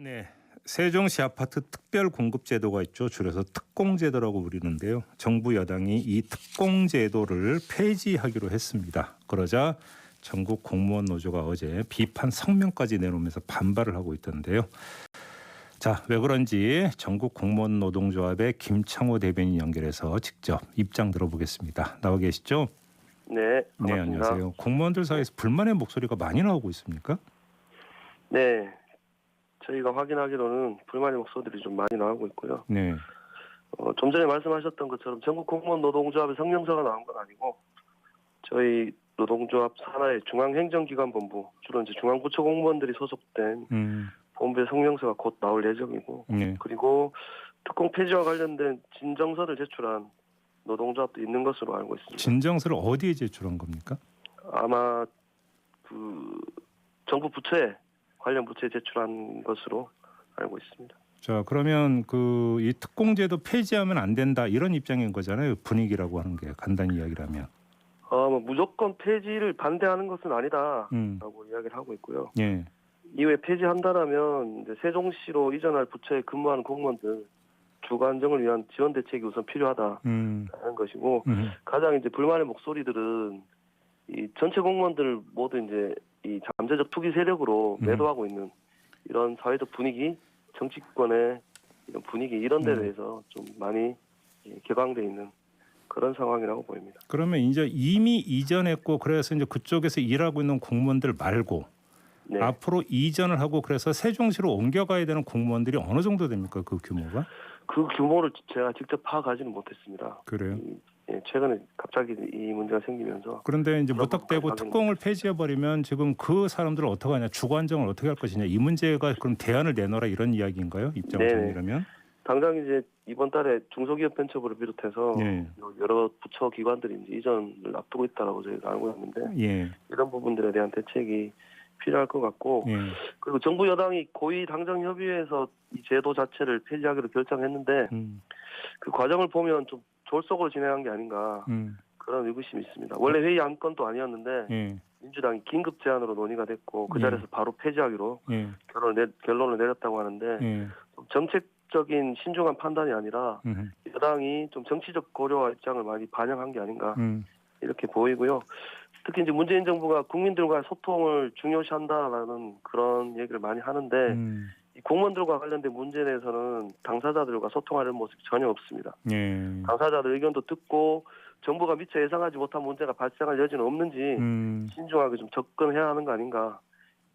네, 세종시 아파트 특별공급제도가 있죠. 줄여서 특공제도라고 부르는데요. 정부 여당이 이 특공제도를 폐지하기로 했습니다. 그러자 전국 공무원 노조가 어제 비판 성명까지 내놓으면서 반발을 하고 있던데요. 자, 왜 그런지 전국 공무원 노동조합의 김창호 대변인 연결해서 직접 입장 들어보겠습니다. 나와 계시죠? 네, 네, 반갑습니다. 안녕하세요. 공무원들 사이에서 불만의 목소리가 많이 나오고 있습니까? 네, 저희가 확인하기로는 불만의 목소리들이 좀 많이 나오고 있고요. 네. 좀 전에 말씀하셨던 것처럼 전국 공무원 노동조합의 성명서가 나온 건 아니고 저희 노동조합 산하의 중앙행정기관본부, 주로 이제 중앙부처 공무원들이 소속된 본부의 성명서가 곧 나올 예정이고, 네. 그리고 특공 폐지와 관련된 진정서를 제출한 노동조합도 있는 것으로 알고 있습니다. 진정서를 어디에 제출한 겁니까? 아마 그 정부 부처에 관련 부처에 제출한 것으로 알고 있습니다. 자, 그러면 이 특공제도 폐지하면 안 된다 이런 입장인 거잖아요. 분위기라고 하는 게 간단히 이야기를 하면. 뭐 무조건 폐지를 반대하는 것은 아니다라고 이야기를 하고 있고요. 예. 이후에 폐지한다라면 이제 세종시로 이전할 부처에 근무하는 공무원들 주거 안정을 위한 지원 대책이 우선 필요하다는 것이고, 가장 이제 불만의 목소리들은 이 전체 공무원들 모두 이제 이 잠재적 투기 세력으로 매도하고 있는 이런 사회적 분위기, 정치권의 이런 분위기 이런 데 대해서 좀 많이 격앙돼 있는 그런 상황이라고 보입니다. 그러면 이제 이미 이전했고 그래서 이제 그쪽에서 일하고 있는 공무원들 말고 네. 앞으로 이전을 하고 그래서 세종시로 옮겨가야 되는 공무원들이 어느 정도 됩니까? 그 규모가? 그 규모를 제가 직접 파악하지는 못했습니다. 그래요? 최근에 갑자기 이 문제가 생기면서. 그런데 이제 무턱대고 특공을 폐지해버리면 지금 그 사람들을 어떻게 하냐, 주거 안정을 어떻게 할 것이냐, 이 문제가 그럼 대안을 내놓으라 이런 이야기인가요? 입장 정리라면? 당장 이제 이번 달에 중소기업 벤처부를 비롯해서 네. 여러 부처 기관들이 이제 이전을 앞두고 있다라고 저희가 알고 있는데, 예. 이런 부분들에 대한 대책이 필요할 것 같고, 예. 그리고 정부 여당이 고위 당정 협의회에서 이 제도 자체를 폐지하기로 결정했는데 그 과정을 보면 좀 졸속으로 진행한 게 아닌가 그런 의구심이 있습니다. 원래 회의 안건도 아니었는데 예. 민주당이 긴급 제안으로 논의가 됐고 그 자리에서 바로 폐지하기로 예. 결론을 내렸다고 하는데, 예. 좀 정책적인 신중한 판단이 아니라 여당이 좀 정치적 고려와 입장을 많이 반영한 게 아닌가 이렇게 보이고요. 특히 이제 문재인 정부가 국민들과의 소통을 중요시한다라는 그런 얘기를 많이 하는데 이 공무원들과 관련된 문제에 대해서는 당사자들과 소통하는 모습이 전혀 없습니다. 예. 당사자들 의견도 듣고 정부가 미처 예상하지 못한 문제가 발생할 여지는 없는지 신중하게 좀 접근해야 하는 거 아닌가,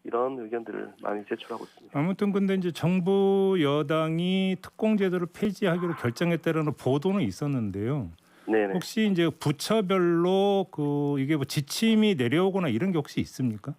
이런 의견들을 많이 제출하고 있습니다. 아무튼 근데 이제 정부 여당이 특공제도를 폐지하기로 결정했다는 보도는 있었는데요. 네네. 혹시 이제 부처별로 이게 뭐 지침이 내려오거나 이런 게 혹시 있습니까?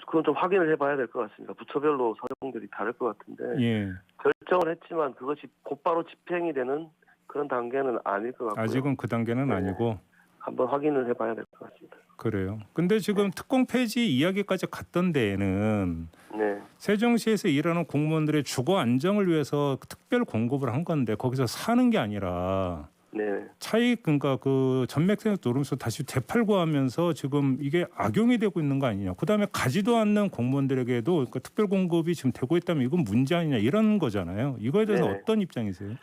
그건 좀 확인을 해봐야 될 것 같습니다. 부처별로 사정들이 다를 것 같은데, 예. 결정을 했지만 그것이 곧바로 집행이 되는 그런 단계는 아닐 것 같고요. 아직은 그 단계는 네. 아니고. 한번 확인을 해봐야 될 것 같습니다. 그래요. 근데 지금 특공 폐지 이야기까지 갔던 데에는 네. 세종시에서 일하는 공무원들의 주거 안정을 위해서 특별 공급을 한 건데 거기서 사는 게 아니라 네. 차익, 그러니까 그 전매세액 노름에서 다시 되팔고하면서 지금 이게 악용이 되고 있는 거 아니냐. 그다음에 가지도 않는 공무원들에게도 그러니까 특별 공급이 지금 되고 있다면 이건 문제 아니냐 이런 거잖아요. 이거에 대해서 네네. 어떤 입장이세요?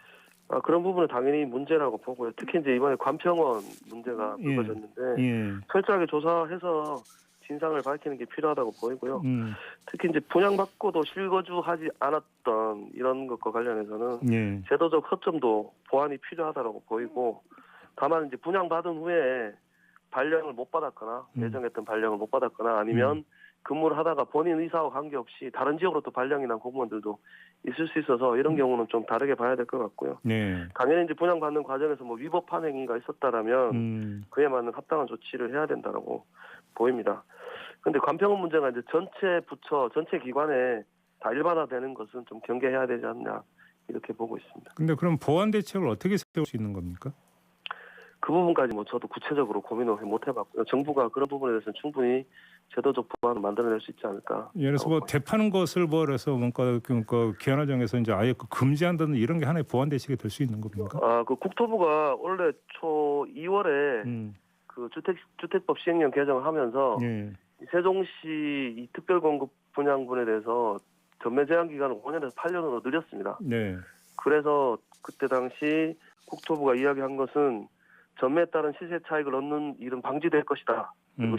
그런 부분은 당연히 문제라고 보고요. 특히 이제 이번에 관평원 문제가 예. 불거졌는데 예. 철저하게 조사해서 진상을 밝히는 게 필요하다고 보이고요. 특히 이제 분양받고도 실거주하지 않았던 이런 것과 관련해서는 예. 제도적 허점도 보완이 필요하다고 보이고, 다만 이제 분양받은 후에 발령을 못 받았거나 예정했던 발령을 못 받았거나 아니면 근무를 하다가 본인 의사와 관계없이 다른 지역으로 또 발령이 난 공무원들도 있을 수 있어서 이런 경우는 좀 다르게 봐야 될 것 같고요. 네. 당연히 이제 분양받는 과정에서 뭐 위법한 행위가 있었다라면 그에 맞는 합당한 조치를 해야 된다라고 보입니다. 그런데 관평원 문제가 이제 전체 부처, 전체 기관에 다 일반화되는 것은 좀 경계해야 되지 않나 이렇게 보고 있습니다. 근데 그럼 보완 대책을 어떻게 세울 수 있는 겁니까? 그 부분까지 뭐 저도 구체적으로 고민을 못 해봤고요. 정부가 그런 부분에 대해서는 충분히 제도적 보완을 만들어낼 수 있지 않을까. 예를 들어서 뭐 되파는 것을 그래서 뭔가 그러니까 기한화정에서 이제 아예 금지한다는 이런 게 하나의 보완 대책이 될 수 있는 겁니까? 그 국토부가 올해 초 2월에 그 주택법 시행령 개정을 하면서 예. 세종시 이 특별공급 분양분에 대해서 전매 제한 기간을 5년에서 8년으로 늘렸습니다. 네. 그래서 그때 당시 국토부가 이야기한 것은 전매에 따른 시세 차익을 얻는 일은 방지될 것이다. 그리고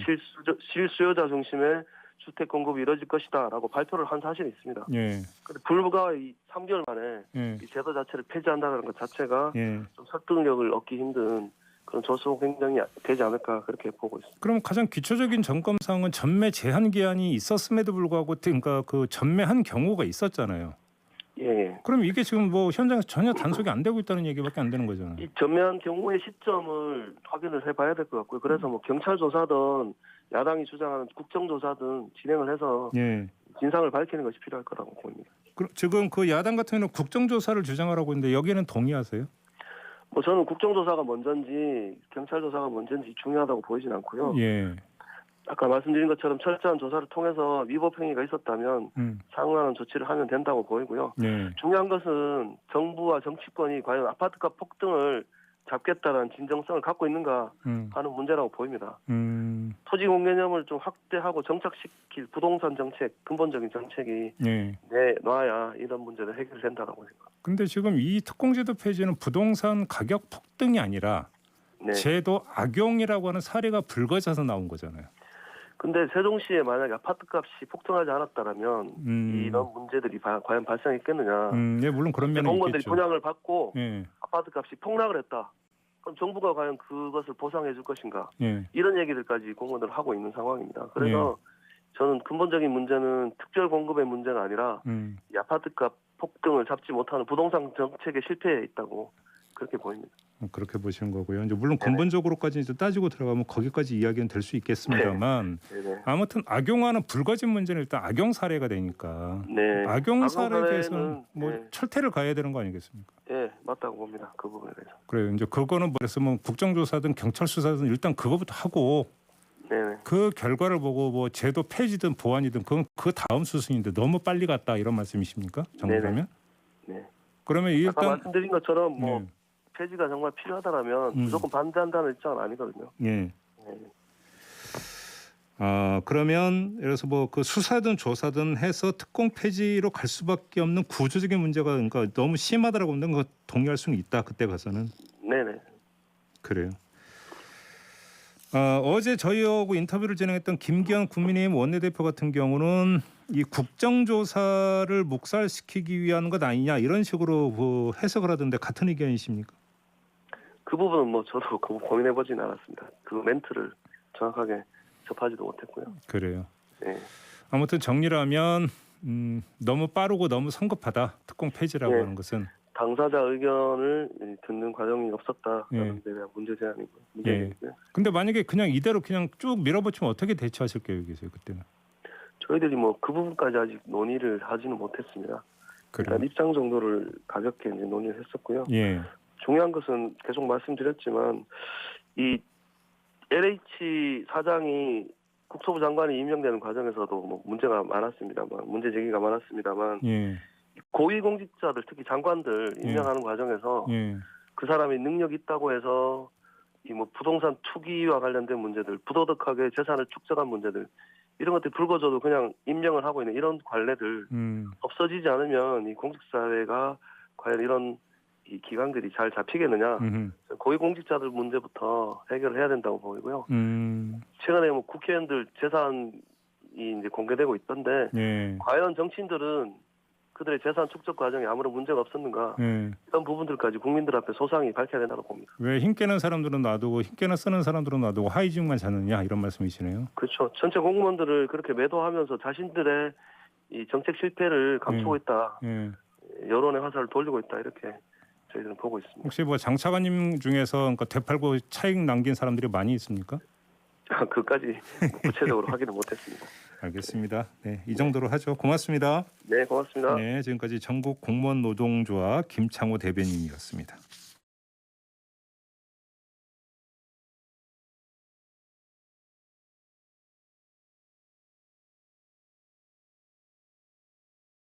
실수요자 중심의 주택 공급이 이뤄질 것이다라고 발표를 한 사실이 있습니다. 예. 그런데 불과 3개월 만에 예. 이 제도 자체를 폐지한다는 것 자체가 예. 좀 설득력을 얻기 힘든 그런 조속 행정이 되지 않을까 그렇게 보고 있습니다. 그럼 가장 기초적인 점검 사항은 전매 제한 기한이 있었음에도 불구하고 그러니까 그 전매한 경우가 있었잖아요. 예. 그럼 이게 지금 뭐 현장에서 전혀 단속이 안 되고 있다는 얘기밖에 안 되는 거잖아요. 이 전매한 경우의 시점을 확인을 해봐야 될 것 같고요. 그래서 뭐 경찰 조사든 야당이 주장하는 국정조사든 진행을 해서 예. 진상을 밝히는 것이 필요할 거라고 보입니다. 지금 그 야당 같은 경우는 국정조사를 주장하라고 했는데 여기에는 동의하세요? 뭐 저는 국정조사가 먼저인지 경찰 조사가 먼저인지 중요하다고 보이진 않고요. 예. 아까 말씀드린 것처럼 철저한 조사를 통해서 위법 행위가 있었다면 상응하는 조치를 하면 된다고 보이고요. 예. 중요한 것은 정부와 정치권이 과연 아파트값 폭등을 잡겠다는 진정성을 갖고 있는가 하는 문제라고 보입니다. 토지 공개념을 좀 확대하고 정착시킬 부동산 정책, 근본적인 정책이 내놔야 이런 문제를 해결된다고 생각합니다. 그런데 지금 이 특공제도 폐지는 부동산 가격 폭등이 아니라 네. 제도 악용이라고 하는 사례가 불거져서 나온 거잖아요. 근데 세종시에 만약에 아파트값이 폭등하지 않았다면 이런 문제들이 과연 발생했겠느냐. 예, 물론 그런 면이 공무원들이 있겠죠. 분양을 받고 예. 아파트값이 폭락을 했다. 그럼 정부가 과연 그것을 보상해 줄 것인가. 예. 이런 얘기들까지 공무원들 하고 있는 상황입니다. 그래서 저는 근본적인 문제는 특별 공급의 문제가 아니라 이 아파트값 폭등을 잡지 못하는 부동산 정책의 실패에 있다고 그렇게 보입니다. 그렇게 보시는 거고요. 이제 물론 근본적으로까지 이제 따지고 들어가면 거기까지 이야기는 될 수 있겠습니다만 아무튼 악용하는 불거진 문제는 일단 악용 사례가 되니까 악용 사례에 대해서는 뭐 철퇴를 가해야 되는 거 아니겠습니까? 네, 맞다고 봅니다. 그 부분에 대해서. 그래요. 이제 그거는 그래서 뭐 국정조사든 경찰 수사든 일단 그거부터 하고 그 결과를 보고 뭐 제도 폐지든 보완이든 그건 그 다음 수순인데 너무 빨리 갔다 이런 말씀이십니까? 정부라면? 네. 그러면 일단 아까 말씀드린 것처럼 뭐 폐지가 정말 필요하다면 무조건 반대한다는 입장은 아니거든요. 예. 그러면 예를 들어서 뭐 그 수사든 조사든 해서 특공 폐지로 갈 수밖에 없는 구조적인 문제가 그러니까 너무 심하다라고 하는 거 동의할 수는 있다. 그때 가서는. 네네. 그래요. 어제 저희하고 인터뷰를 진행했던 김기현 국민의힘 원내대표 같은 경우는 이 국정조사를 묵살시키기 위한 것 아니냐 이런 식으로 그 해석을 하던데 같은 의견이십니까? 그 부분은 뭐 저도 고민해보진 않았습니다. 그 멘트를 정확하게 접하지도 못했고요. 그래요. 네. 아무튼 정리를 하면 너무 빠르고 너무 성급하다. 특공 폐지라고 하는 것은. 당사자 의견을 듣는 과정이 없었다라는 데 대한 문제 제한이고요. 근데 만약에 그냥 이대로 그냥 쭉 밀어붙이면 어떻게 대처하실 계획이세요 그때는? 저희들이 뭐 그 부분까지 아직 논의를 하지는 못했습니다. 일단 입장 정도를 가볍게 이제 논의를 했었고요. 중요한 것은 계속 말씀드렸지만 이 LH 사장이 국토부 장관이 임명되는 과정에서도 뭐 문제가 많았습니다만 문제 제기가 많았습니다만 고위공직자들 특히 장관들 임명하는 과정에서 그 사람이 능력이 있다고 해서 이 뭐 부동산 투기와 관련된 문제들 부도덕하게 재산을 축적한 문제들 이런 것들이 불거져도 그냥 임명을 하고 있는 이런 관례들 없어지지 않으면 이 공직사회가 과연 이런 이 기관들이 잘 잡히겠느냐. 고위공직자들 문제부터 해결을 해야 된다고 보이고요. 최근에 뭐 국회의원들 재산이 이제 공개되고 있던데 과연 정치인들은 그들의 재산 축적 과정에 아무런 문제가 없었는가 이런 부분들까지 국민들 앞에 소상히 밝혀야 된다고 봅니다. 왜 힘께는 사람들은 놔두고 힘께나 쓰는 사람들은 놔두고 하이직만 찾느냐 이런 말씀이시네요. 그렇죠. 전체 공무원들을 그렇게 매도하면서 자신들의 이 정책 실패를 감추고 있다. 여론의 화살을 돌리고 있다 이렇게 저희들은 보고 있습니다. 혹시 뭐 장차관님 중에서 그러니까 되팔고 차익 남긴 사람들이 많이 있습니까? 그까지 구체적으로 확인을 못했습니다. 알겠습니다. 네, 이 정도로 하죠. 고맙습니다. 네, 고맙습니다. 네, 지금까지 전국 공무원 노동조합 김창호 대변인이었습니다.